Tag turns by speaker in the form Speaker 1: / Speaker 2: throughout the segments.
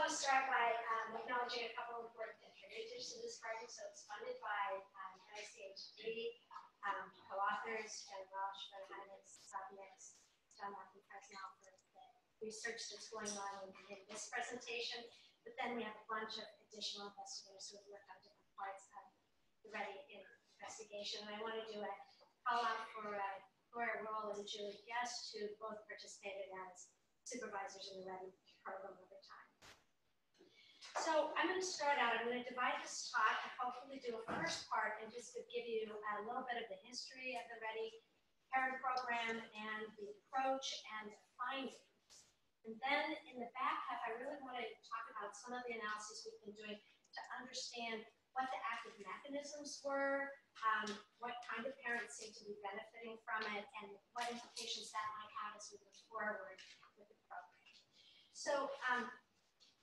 Speaker 1: want to start by acknowledging a couple of important contributors to this project. So it's funded by NICHD, co-authors, Jen Welsh, Ben Heinitz, Bob Nix, John Martin Presnell for the research that's going on in this presentation. But then we have a bunch of additional investigators who have worked on different parts of the REDI investigation. And I want to do a call out for Gloria Roll and Julie Guest, who both participated as supervisors in the REDI program over time. So I'm going to start out, I'm going to divide this talk and hopefully do a first part and just to give you a little bit of the history of the REDI parent program and the approach and the findings. And then in the back half, I really want to talk about some of the analyses we've been doing to understand what the active mechanisms were, what kind of parents seem to be benefiting from it, and what implications that might have as we move forward with the program. So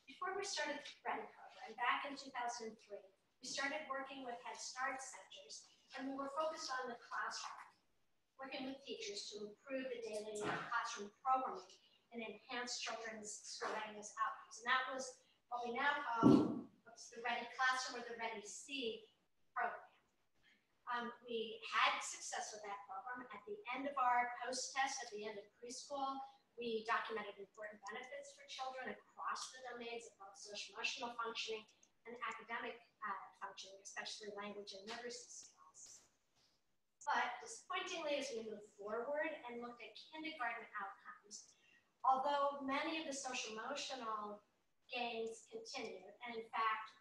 Speaker 1: before we started the REDI program, back in 2003, we started working with Head Start centers, and we were focused on the classroom, working with teachers to improve the daily classroom programming and enhance children's school readiness outcomes. And that was what we now call the REDI Classroom or the REDI C program. We had success with that program. At the end of our post-test, at the end of preschool, we documented important benefits for children across the domains of both social-emotional functioning and academic functioning, especially language and literacy skills. But disappointingly, as we moved forward and looked at kindergarten outcomes, although many of the social-emotional gains continued, and in fact,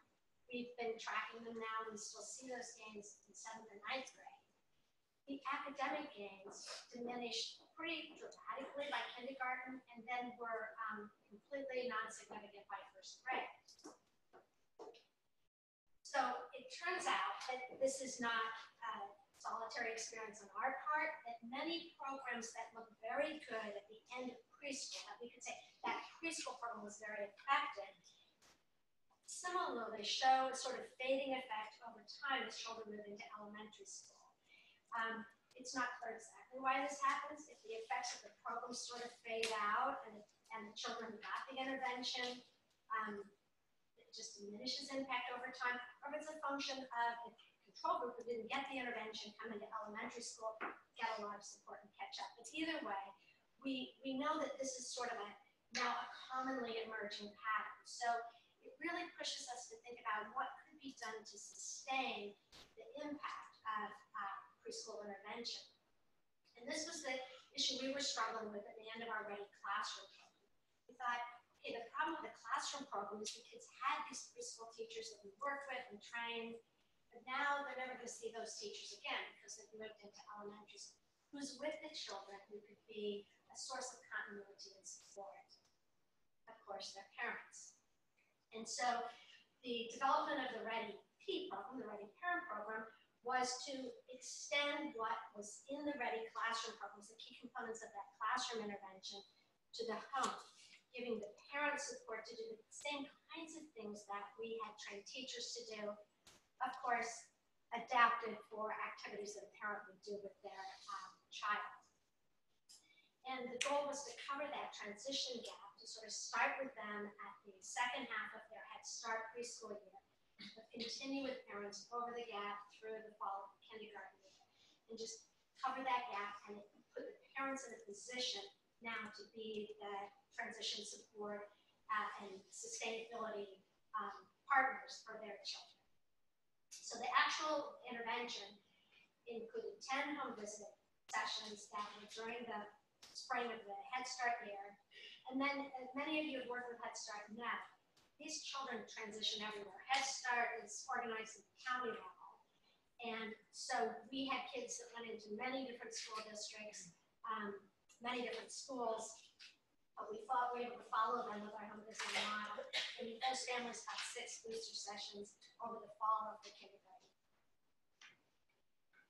Speaker 1: we've been tracking them now, we still see those gains in 7th and 9th grade, the academic gains diminished pretty dramatically by kindergarten and then were completely non-significant by 1st grade. So it turns out that this is not a solitary experience on our part, that many programs that look very good at the end of preschool, that we could say that preschool program was very effective, similarly show a sort of fading effect over time as children move into elementary school. It's not clear exactly why this happens, if the effects of the program sort of fade out and the children who got the intervention, it just diminishes impact over time, or if it's a function of the control group who didn't get the intervention, come into elementary school, get a lot of support and catch up. But either way, we know that this is sort of now a commonly emerging pattern. So it really pushes us to think about what could be done to sustain the impact of preschool intervention. And this was the issue we were struggling with at the end of our REDI classroom program. We thought, okay, the problem with the classroom program is the kids had these preschool teachers that we worked with and trained, but now they're never going to see those teachers again because they've moved into elementary school. Who's with the children who could be a source of continuity and support? Of course, their parents. And so the development of the REDI P program, the REDI Parent Program, was to extend what was in the REDI classroom programs, the key components of that classroom intervention, to the home, giving the parents support to do the same kinds of things that we had trained teachers to do, of course, adapted for activities that a parent would do with their child. And the goal was to cover that transition gap, to sort of start with them at the second half of their Head Start preschool year, but continue with parents over the gap through the fall of the kindergarten year, and just cover that gap and put the parents in a position now to be the transition support and sustainability partners for their children. So the actual intervention included 10 home visit sessions that were during the spring of the Head Start year. And then, as many of you have worked with Head Start now, these children transition everywhere. Head Start is organized at the county level. And so we had kids that went into many different school districts, many different schools, but we thought we were able to follow them with our home visit model. And those families got 6 booster sessions over the fall of the kindergarten.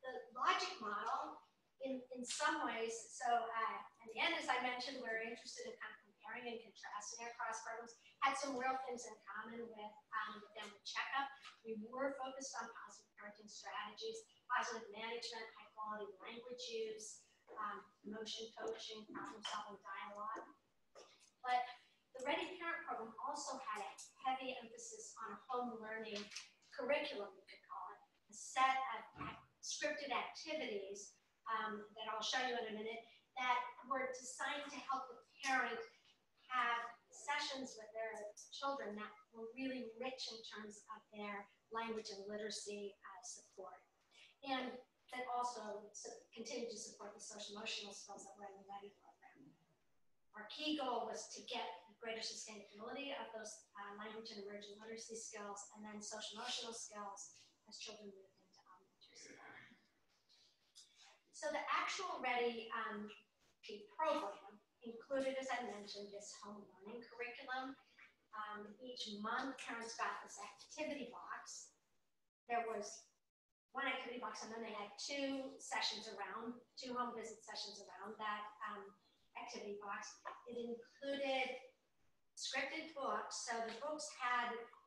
Speaker 1: The logic model, in some ways, so at the end, as I mentioned, we're interested in kind of comparing and contrasting across programs, had some real things in common with the family checkup. We were focused on positive parenting strategies, positive management, high quality language use, emotion coaching, problem solving dialogue. But the REDI Parent Program also had a heavy emphasis on a home learning curriculum, we could call it, a set of scripted activities that I'll show you in a minute that were designed to help the parent have sessions with their children that were really rich in terms of their language and literacy support. And that also continue to support the social emotional skills that were in the REDI program. Our key goal was to get greater sustainability of those language and emerging literacy skills, and then social emotional skills as children moved into elementary school. So the actual REDI program included, as I mentioned, this home learning curriculum. Each month, parents got this activity box. There was one activity box, and then they had two home visit sessions around that activity box. It included scripted books. So the books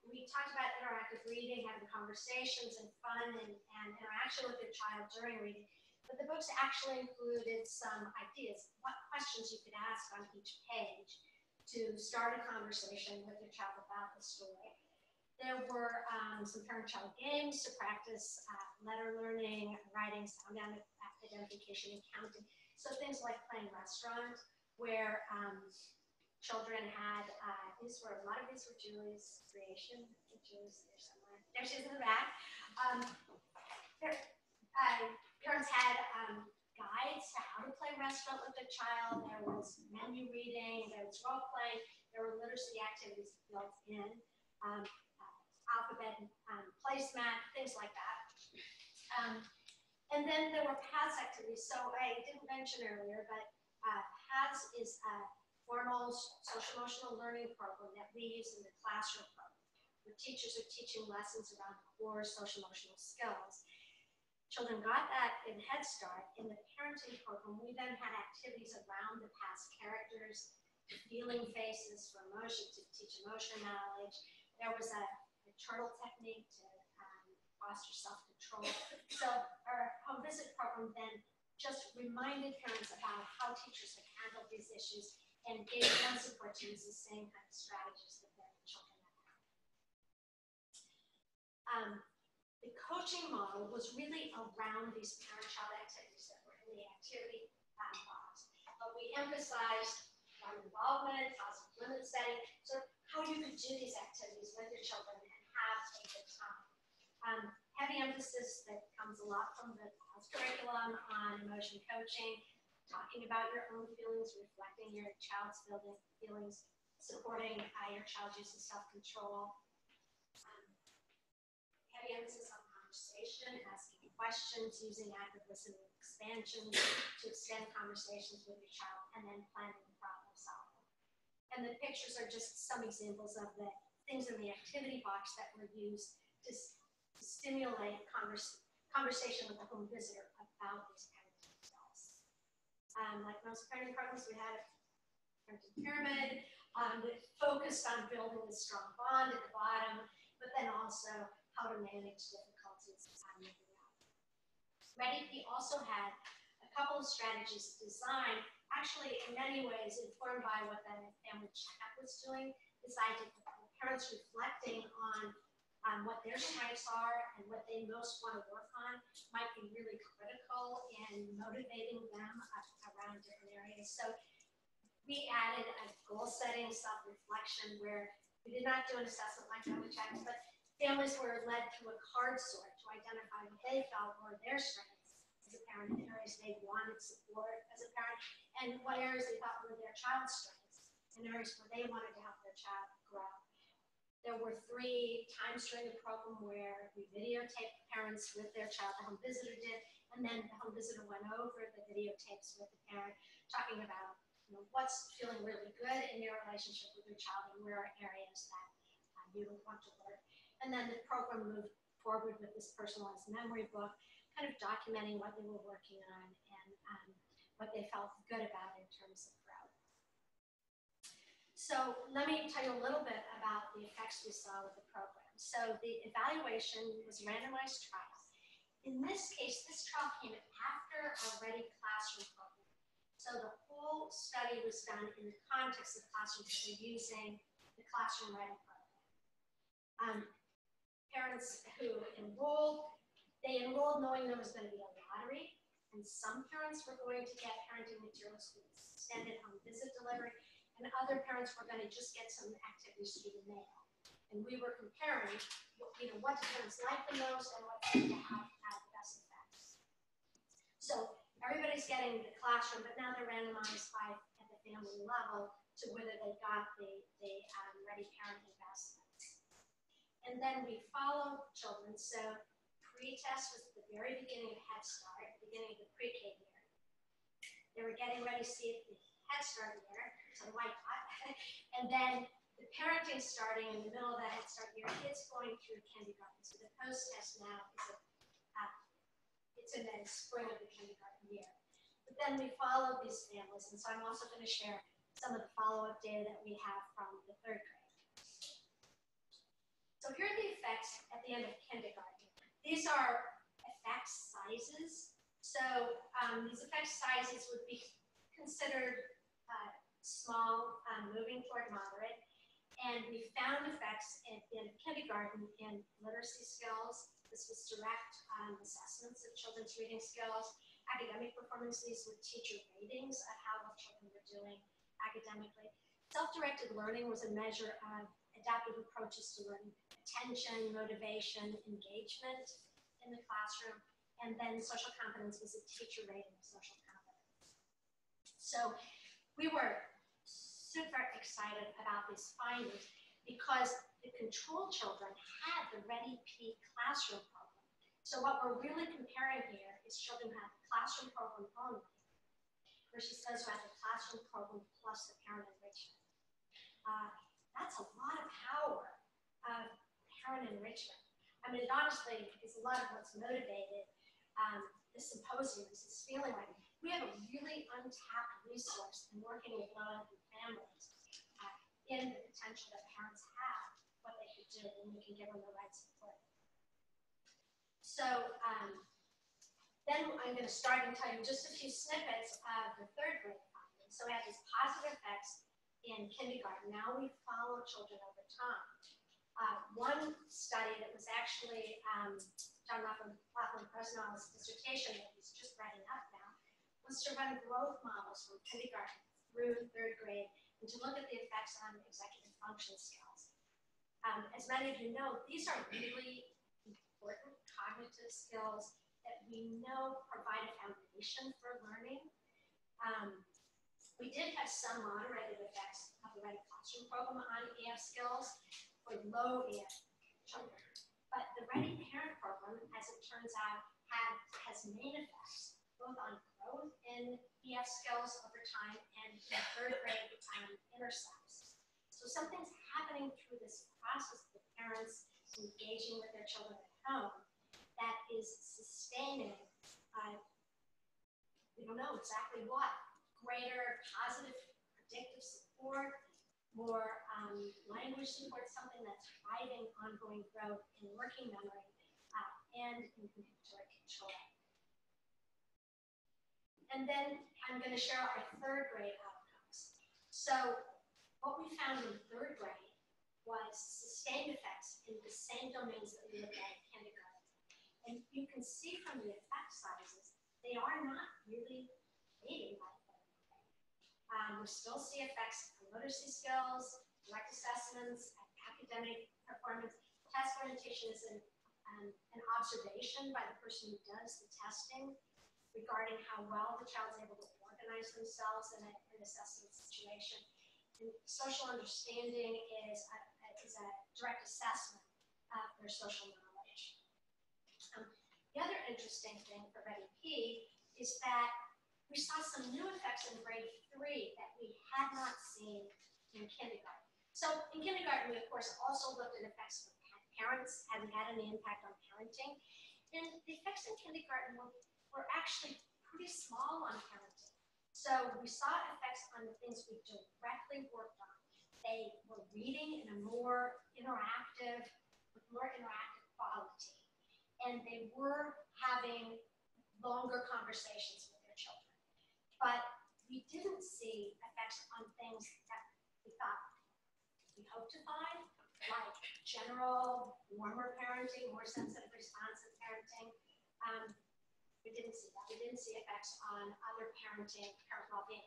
Speaker 1: we talked about interactive reading, having conversations and fun and interaction with your child during reading. But the books actually included some ideas, what questions you could ask on each page to start a conversation with your child about the story. There were some parent-child games to practice letter learning, writing, sound identification, and counting. So things like playing restaurant, where children had, a lot of these were Julie's creation. Julie's there somewhere. There she is in the back. Parents had guides to how to play restaurant with their child. There was menu reading, there was role playing, there were literacy activities built in. Alphabet placemat, things like that. And then there were PATHS activities. So I didn't mention earlier, but PATHS is a formal social emotional learning program that we use in the classroom program, where teachers are teaching lessons around core social emotional skills. Children got that in Head Start. In the parenting program, we then had activities around the PATHS characters, feeling faces for emotion, to teach emotion knowledge. There was a turtle technique to foster self-control. So our home visit program then just reminded parents about how teachers have handled these issues and gave them support to use the same kind of strategies that their children have. The coaching model was really around these parent-child activities that were in the activity box. But we emphasized involvement, positive limit setting, so how you could do these activities with your children and have a good time. Heavy emphasis that comes a lot from the curriculum on emotion coaching, talking about your own feelings, reflecting your child's feelings, supporting your child's use of self-control. Heavy emphasis on conversation, asking questions, using active listening expansions to extend conversations with your child, and then planning and problem solving. And the pictures are just some examples of the things in the activity box that were used to stimulate conversation with the home visitor about these parenting skills. Like most parenting programs, we had a parenting pyramid that focused on building a strong bond at the bottom, but then also how to manage difficulties moving out. REDI also had a couple of strategies designed, actually in many ways informed by what the family checkup was doing, this idea of parents reflecting on what their strengths are and what they most want to work on might be really critical in motivating them around different areas. So we added a goal-setting self-reflection where we did not do an assessment like family checks, but families were led through a card sort to identify what they felt were their strengths as a parent, and areas they wanted support as a parent, and what areas they thought were their child's strengths, and areas where they wanted to help their child grow. There were 3 times during the program where we videotaped parents with their child, the home visitor did, and then the home visitor went over the videotapes with the parent, talking about what's feeling really good in your relationship with your child and where are areas that you would want to work. And then the program moved forward with this personalized memory book, kind of documenting what they were working on and what they felt good about in terms of growth. So let me tell you a little bit about the effects we saw with the program. So the evaluation was a randomized trial. In this case, this trial came after our REDI classroom program. So the whole study was done in the context of classrooms using the classroom REDI program. Parents who enrolled, they enrolled knowing there was going to be a lottery, and some parents were going to get parenting materials with extended home visit delivery, and other parents were going to just get some activities through the mail. And we were comparing, what do parents like the most and what seemed to have the best effects. So everybody's getting the classroom, but now they're randomized at the family level to whether they got the REDI parent investments. And then we follow children. So pre-test was the very beginning of Head Start, beginning of the pre-K year. They were getting ready to see the Head Start year, so the white dot. And then the parenting starting in the middle of that Head Start year, kids going through kindergarten. So the post-test now is it's in the spring of the kindergarten year. But then we follow these families, and so I'm also going to share some of the follow-up data that we have from the 3rd grade. So here are the effects at the end of kindergarten. These are effect sizes. So these effect sizes would be considered small, moving toward moderate. And we found effects at the end of kindergarten in literacy skills. This was direct assessments of children's reading skills. Academic performance, these were teacher ratings of how well children were doing academically. Self-directed learning was a measure of adaptive approaches to learning, attention, motivation, engagement in the classroom. And then social competence was a teacher rating of social competence. So we were super excited about these findings because the control children had the REDI-P classroom program. So what we're really comparing here is children who have the classroom program only versus those who have the classroom program plus the parent enrichment. That's a lot of power of parent enrichment. I mean, it honestly is a lot of what's motivated the symposium, is this feeling like we have a really untapped resource in working with low-income families in the potential that parents have, what they could do, and we can give them the right support. So then I'm going to start and tell you just a few snippets of the 3rd grade findings. So we have these positive effects in kindergarten. Now we follow children over time. One study that was actually John Laughlin-Presnell's dissertation that he's just writing up now was to run growth models from kindergarten through 3rd grade and to look at the effects on executive function skills. As many of you know, these are really important cognitive skills that we know provide a foundation for learning. We did have some moderated effects of the REDI classroom program on EF skills for low EF children. But the REDI parent program, as it turns out, has main effects both on growth in EF skills over time and in 3rd grade intercepts. So something's happening through this process of parents engaging with their children at home that is sustaining, we don't know exactly what, greater positive predictive support, more language support, something that's driving ongoing growth in working memory and in compensatory control. And then I'm going to share our 3rd grade outcomes. So what we found in 3rd grade was sustained effects in the same domains that we looked at in kindergarten. And you can see from the effect sizes, they are not really fading like that. We still see effects on literacy skills, direct assessments, academic performance. Task orientation is an observation by the person who does the testing regarding how well the child's able to organize themselves in an assessment situation. And social understanding is a direct assessment of their social knowledge. The other interesting thing for REDI-P is that we saw some new effects in grade 3 that we had not seen in kindergarten. So in kindergarten, we of course also looked at effects for parents, hadn't had any impact on parenting. And the effects in kindergarten were actually pretty small on parenting. So we saw effects on the things we directly worked on. They were reading in a more interactive, with more interactive quality. And they were having longer conversations with their children. But we didn't see effects on things that we thought we hoped to find, like general warmer parenting, more sensitive, responsive parenting. We didn't see that. We didn't see effects on other parent well-being.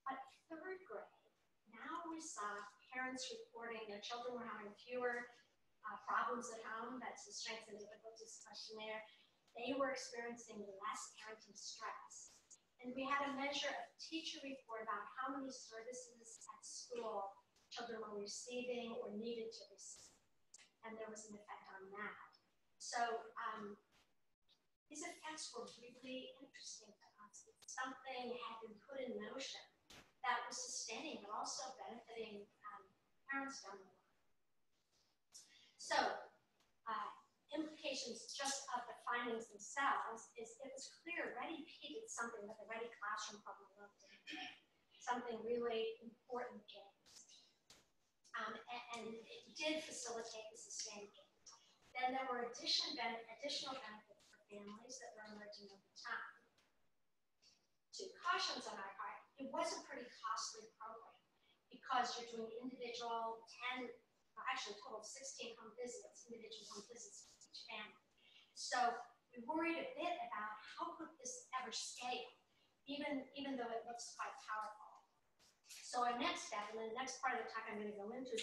Speaker 1: But third grade, now we saw parents reporting their children were having fewer problems at home. That's the strengths and difficulties questionnaire. They were experiencing less parenting stress. And we had a measure of teacher report about how many services at school children were receiving or needed to receive. And there was an effect on that. So these effects were really interesting to us. Something had been put in motion that was sustaining, but also benefiting parents down the line. So implications just of the findings themselves is it was clear REDI did something that the REDI classroom program looked at. Something really important gains. And it did facilitate the sustained gains. Then there were additional benefits for families that were emerging over time. Two cautions on our part, it was a pretty costly program because you're doing individual 10, actually a total of 16 home visits, individual home visits for each family. So we worried a bit about how could this ever scale, even though it looks quite powerful. So our next step, and the next part of the talk I'm going to go into,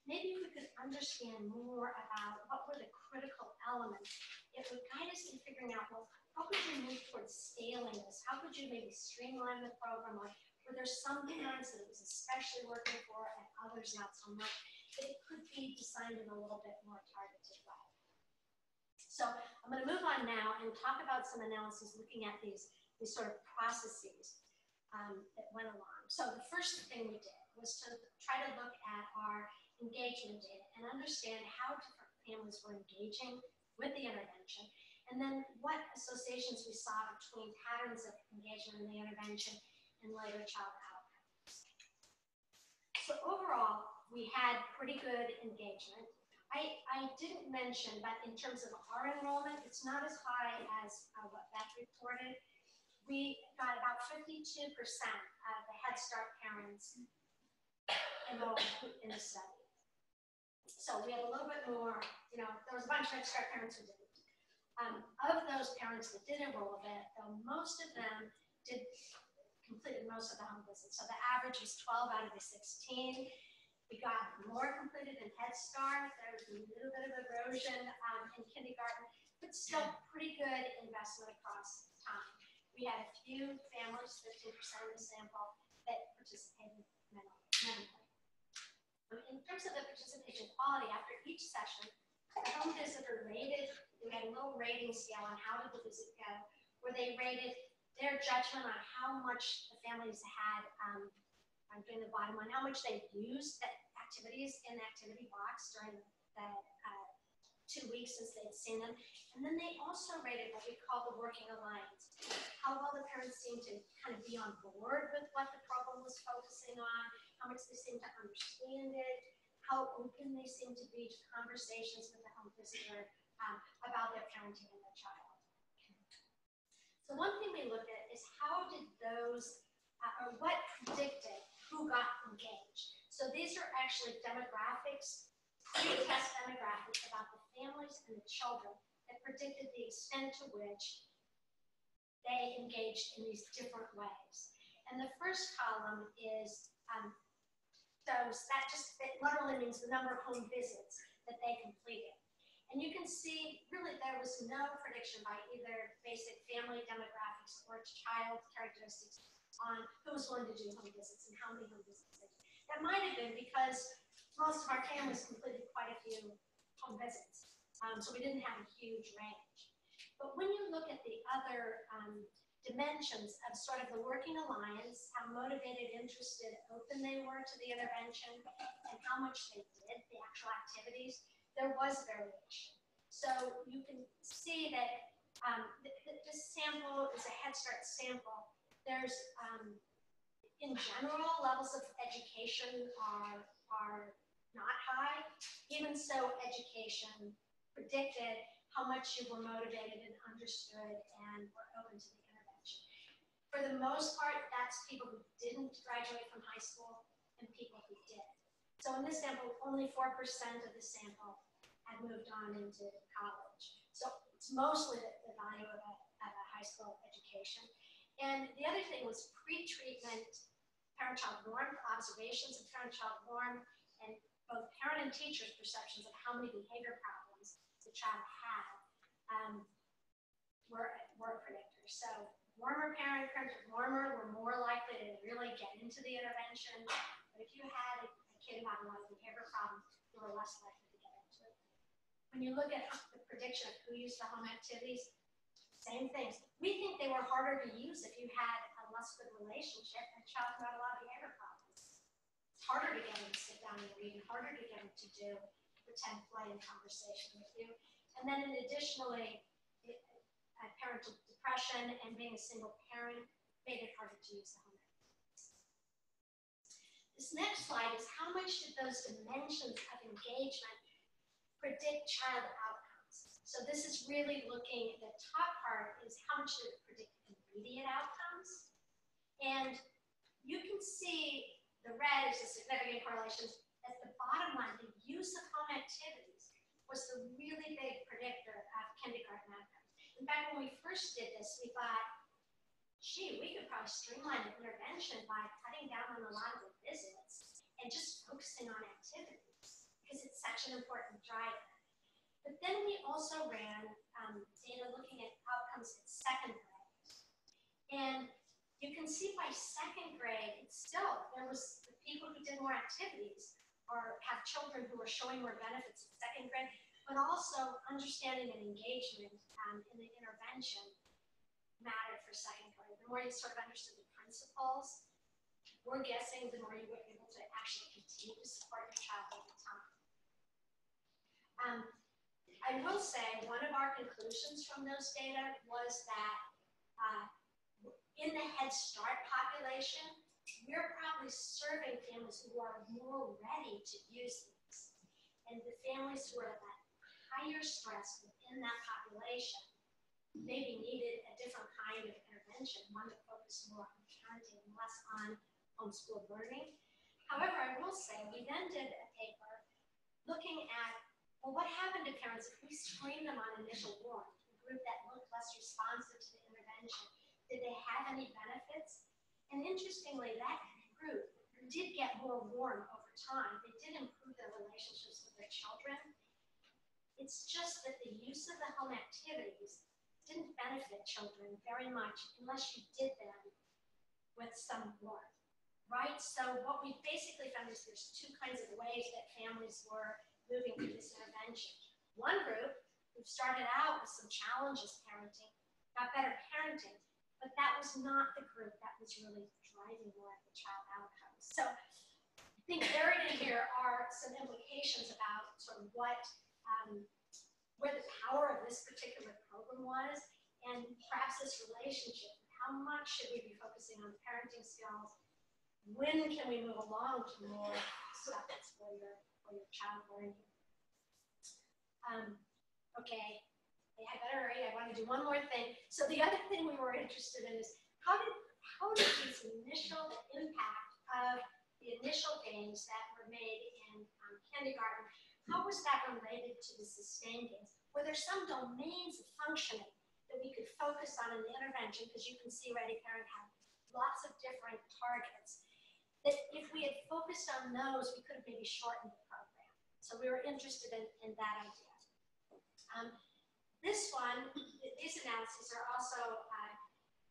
Speaker 1: maybe we could understand more about what were the critical elements. It would guide us in figuring out, well, how could you move towards scaling this? How could you maybe streamline the program? Or were there some parents that it was especially working for and others not so much? That it could be designed in a little bit more targeted way. So I'm going to move on now and talk about some analysis looking at these sort of processes that went along. So the first thing we did was to try to look at our engagement data and understand how different families were engaging with the intervention, and then what associations we saw between patterns of engagement in the intervention and later child outcomes. So overall, we had pretty good engagement. I didn't mention, but in terms of our enrollment, it's not as high as what Beth reported. We got about 52% of the Head Start parents enrolled in the study. So we had a little bit more, there was a bunch of Head Start parents who didn't. Of those parents that did enroll a bit, though, most of them completed most of the home visits. So the average was 12 out of the 16. We got more completed in Head Start. There was a little bit of erosion in kindergarten, but still pretty good investment across time. We had a few families, 15% of the sample, that participated minimally. In terms of the participation quality, after each session, the home visitor rated, we had a little rating scale on how did the visit go, where they rated their judgment on how much the families had, I'm doing the bottom one, how much they used the activities in the activity box during the 2 weeks since they'd seen them. And then they also rated what we call the working alliance, how well the parents seemed to kind of be on board with what the program was focusing on, how much they seemed to understand it, how open they seemed to be to conversations with the home visitor about their parenting and their child. So one thing we looked at is how did those, or what predicted who got engaged. So these are actually demographics, pre-test demographics about the families and the children that predicted the extent to which they engaged in these different ways. And the first column is that literally means the number of home visits that they completed. And you can see, really, there was no prediction by either basic family demographics or child characteristics on who was willing to do home visits and how many home visits they did. That might have been because most of our families completed quite a few home visits. So we didn't have a huge range. But when you look at the other dimensions of sort of the working alliance, how motivated, interested, open they were to the intervention, and how much they did, the actual activities, there was variation. So you can see that this sample is a Head Start sample. There's, in general, levels of education are not high. Even so, education predicted how much you were motivated and understood and were open to the intervention. For the most part, that's people who didn't graduate from high school and people who did. So in this sample, only 4% of the sample had moved on into college. So it's mostly the value of a high school education. And the other thing was pre-treatment parent-child norm, observations of parent-child norm, and both parent and teacher's perceptions of how many behavior problems the child had were a predictor. So warmer parent warmer were more likely to really get into the intervention. But if you had a kid who had a lot of behavior problems, you were less likely to get into it. When you look at the prediction of who used the home activities, same things. We think they were harder to use if you had a less good relationship and a child who had a lot of behavior problems. It's harder to get them to sit down and read, and harder to get them to do pretend play and conversation with you. And then additionally, parental depression and being a single parent made it harder to use the home activities. This next slide is how much did those dimensions of engagement predict child outcomes. So this is really looking, the top part is how much did it predict immediate outcomes. And you can see the red is the significant correlations. At the bottom line, the use of home activities was the really big predictor of kindergarten outcomes. In fact, when we first did this, we thought, gee, we could probably streamline the intervention by cutting down on a lot of the visits and just focusing on activities, because it's such an important driver. But then we also ran data looking at outcomes in second grade. And you can see by second grade, it's still, there was the people who did more activities or have children who are showing more benefits in second grade, but also understanding and engagement in the intervention mattered for second grade. The more you sort of understood the principles, we're guessing the more you were able to actually continue to support your child over time. I will say one of our conclusions from those data was that in the Head Start population, we're probably serving families who are more ready to use these. And the families who are at that higher stress within that population maybe needed a different kind of intervention, one that focused more on parenting and less on homeschool learning. However, I will say we then did a paper looking at, well, what happened to parents if we screened them on initial warm, the group that looked less responsive to the intervention? Did they have any benefits? And interestingly, that group did get more warm over time. They did improve their relationships with their children. It's just that the use of the home activities didn't benefit children very much unless you did them with some warmth, right? So what we basically found is there's two kinds of ways that families were moving through this intervention. One group who started out with some challenges parenting, got better parenting, but that was not the group that was really driving more of the child outcomes. So I think buried in here are some implications about sort of what, where the power of this particular program was, and perhaps this relationship. How much should we be focusing on parenting skills? When can we move along to more stuff that's for your child learning? Okay, I better hurry. I want to do one more thing. So the other thing we were interested in is how did these initial impact of the initial gains that were made in kindergarten, how was that related to the sustained gains? Were there some domains of functioning that we could focus on in the intervention? Because you can see REDI Parent had lots of different targets. That if we had focused on those, we could have maybe shortened the program. So we were interested in that idea. This one, these analyses are also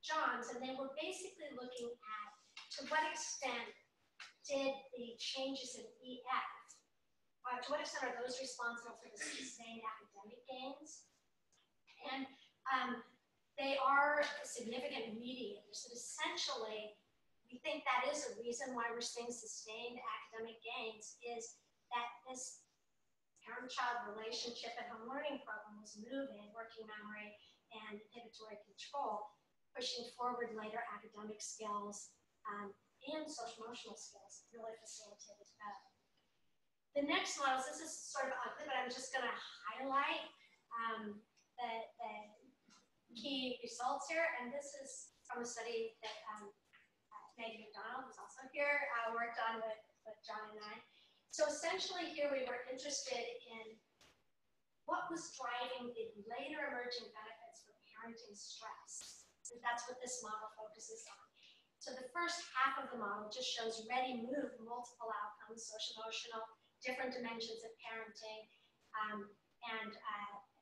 Speaker 1: John's, and they were basically looking at to what extent did the changes in EF, to what extent are those responsible for the sustained academic gains? And they are significant mediators. So essentially, we think that is a reason why we're seeing sustained academic gains, is that this parent-child relationship and home learning program was moving working memory and inhibitory control, pushing forward later academic skills and social-emotional skills, really facilitated development. The next models, this is sort of ugly, but I'm just going to highlight the key results here. And this is from a study that Maggie McDonald, who's also here, worked on with John and I. So essentially here we were interested in what was driving the later emerging benefits for parenting stress. And that's what this model focuses on. So the first half of the model just shows REDI move multiple outcomes, social, emotional, different dimensions of parenting, and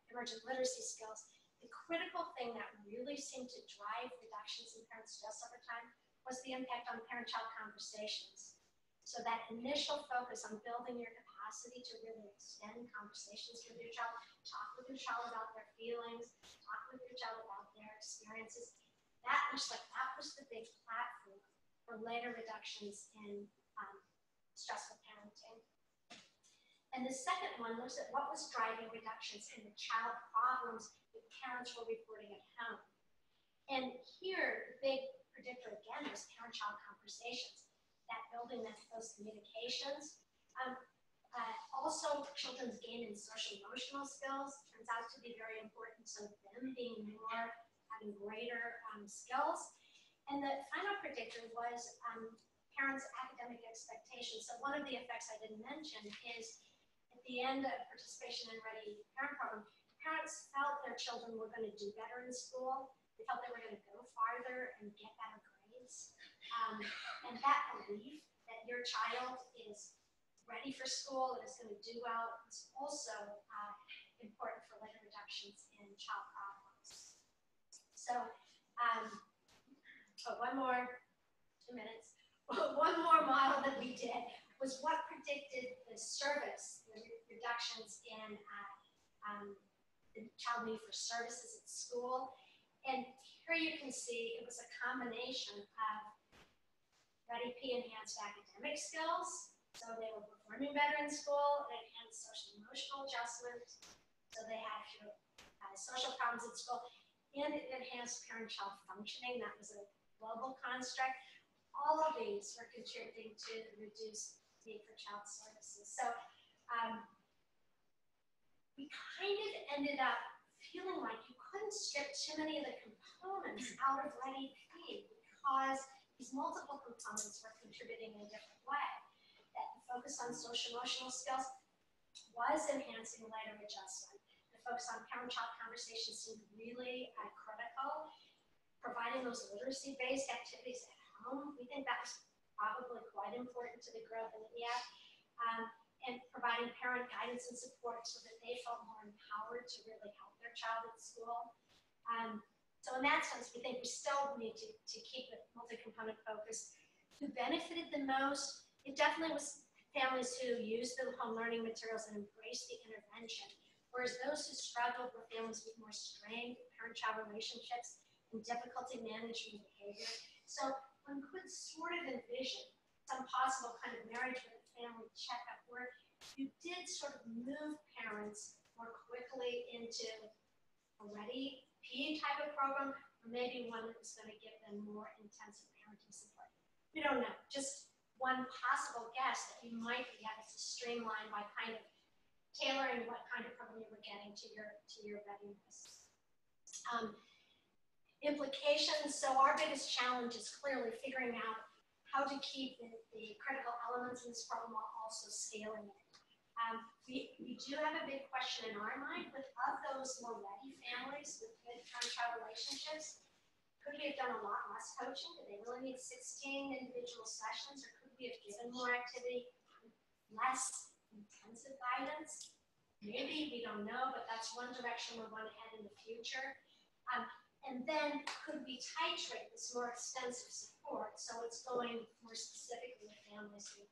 Speaker 1: emergent literacy skills. The critical thing that really seemed to drive reductions in parent stress over time was the impact on parent-child conversations. So that initial focus on building your capacity to really extend conversations with your child, talk with your child about their feelings, talk with your child about their experiences. That looks like that was the big platform for later reductions in stressful parenting. And the second one looks at what was driving reductions in the child problems that parents were reporting at home. And here, the big predictor again was parent-child conversations, that building those communications. Also, children's gain in social emotional skills turns out to be very important, so them being more, having greater skills. And the final predictor was parents' academic expectations. So one of the effects I didn't mention is at the end of participation in REDI parent program, parents felt their children were going to do better in school. They felt they were going to go farther and get better grades. And that belief that your child is ready for school and is going to do well is also important for later reductions in child problems. So, one more, 2 minutes. One more model that we did was what predicted the service, the reductions in the child need for services at school. And here you can see it was a combination of REDI-P enhanced academic skills, so they were performing better in school, it enhanced social emotional adjustment, so they had fewer social problems at school, and it enhanced parent-child functioning. That was a global construct. All of these were contributing to the reduced need for child services. So we kind of ended up feeling like you couldn't strip too many of the components out of REDI-P because these multiple components were contributing in a different way. That the focus on social emotional skills was enhancing later adjustment. The focus on parent-child conversations seemed really critical. Providing those literacy-based activities at home, we think that was probably quite important to the growth in EF. And providing parent guidance and support so that they felt more empowered to really help their child at school. So in that sense, we think we still need to keep it multi-component focused. Who benefited the most? It definitely was families who used the home learning materials and embraced the intervention, whereas those who struggled were families with more strained parent-child relationships and difficulty managing behavior. So one could sort of envision some possible kind of marriage with a family checkup where you did sort of move parents more quickly into a REDI-P type of program, or maybe one that was going to give them more intensive parenting support. We don't know. Just one possible guess that you might be able to streamline by kind of tailoring what kind of program you were getting to your readiness. Implications. So our biggest challenge is clearly figuring out how to keep the critical elements in this program while also scaling it. We do have a big question in our mind with of those more REDI families with good parent-child relationships. Could we have done a lot less coaching? Do they really need 16 individual sessions, or could we have given more activity, less intensive guidance? Maybe, we don't know, but that's one direction we want to head in the future. And then could we titrate this more extensive support so it's going more specifically to families who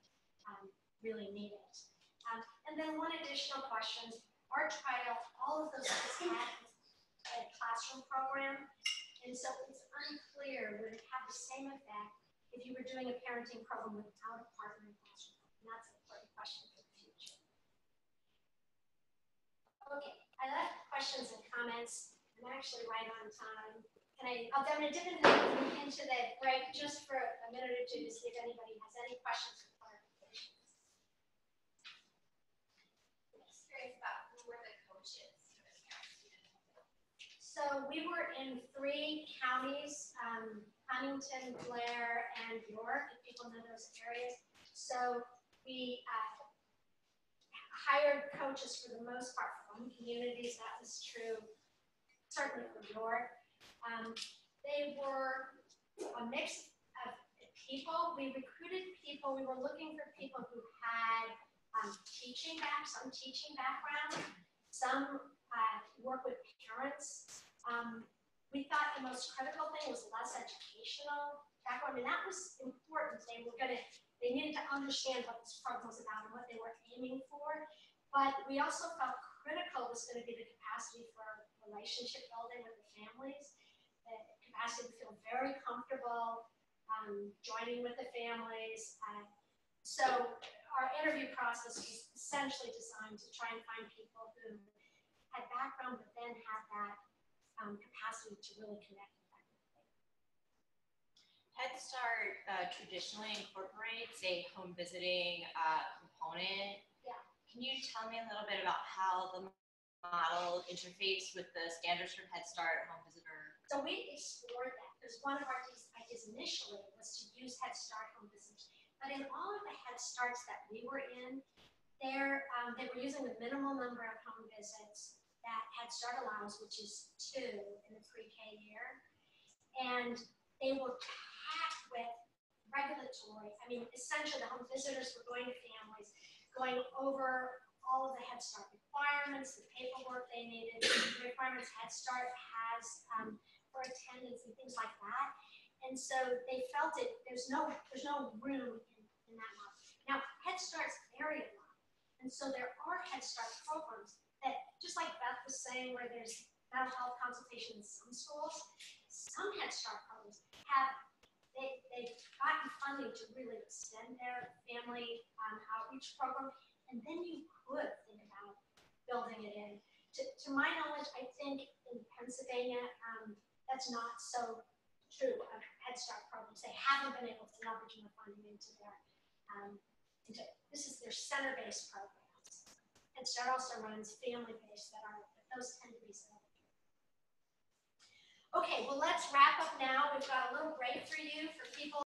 Speaker 1: really need it? And then one additional question, our trial, all of those kids had a classroom program, and so it's unclear would it have the same effect if you were doing a parenting program without a partner in classroom. And that's an important question for the future. Okay, I left questions and comments. I'm actually right on time. I'm going to dip into the break just for a minute or two to see if anybody has any questions or clarifications.
Speaker 2: Just curious about who were the coaches for this parent student.
Speaker 1: So we were in 3 counties, Huntington, Blair, and York, if people know those areas. So we hired coaches for the most part from communities. That was true, certainly from York. They were a mix of people. We recruited people. We were looking for people who had some teaching background, some work with parents. We thought the most critical thing was less educational background. I mean, that was important. They needed to understand what this program was about and what they were aiming for. But we also felt critical was going to be the capacity for relationship building with the families, the capacity to feel very comfortable joining with the families. So our interview process was essentially designed to try and find people who had background but then had that capacity to really connect effectively.
Speaker 3: Head Start traditionally incorporates a home visiting component.
Speaker 1: Yeah.
Speaker 3: Can you tell me a little bit about how the model interface with the standards for Head Start home visitor?
Speaker 1: So we explored that because one of our ideas initially was to use Head Start home visitors. But in all of the Head Starts that we were in, they were using the minimal number of home visits that Head Start allows, which is 2 in the pre-K year. And they were packed with regulatory, essentially the home visitors were going to families, going over all of the Head Start requirements, the paperwork they needed, the requirements Head Start has for attendance and things like that. And so they felt there's no room in that model. Now, Head Start's very alive. And so there are Head Start programs that, just like Beth was saying, where there's mental health consultation in some schools, some Head Start programs they've gotten funding to really extend their family outreach program. And then you could think about building it in. To my knowledge, I think in Pennsylvania, that's not so true of Head Start programs. They haven't been able to leverage more funding into their, this is their center-based programs. Head Start also runs family-based but those tend to be center. Okay, well, let's wrap up now. We've got a little break for you for people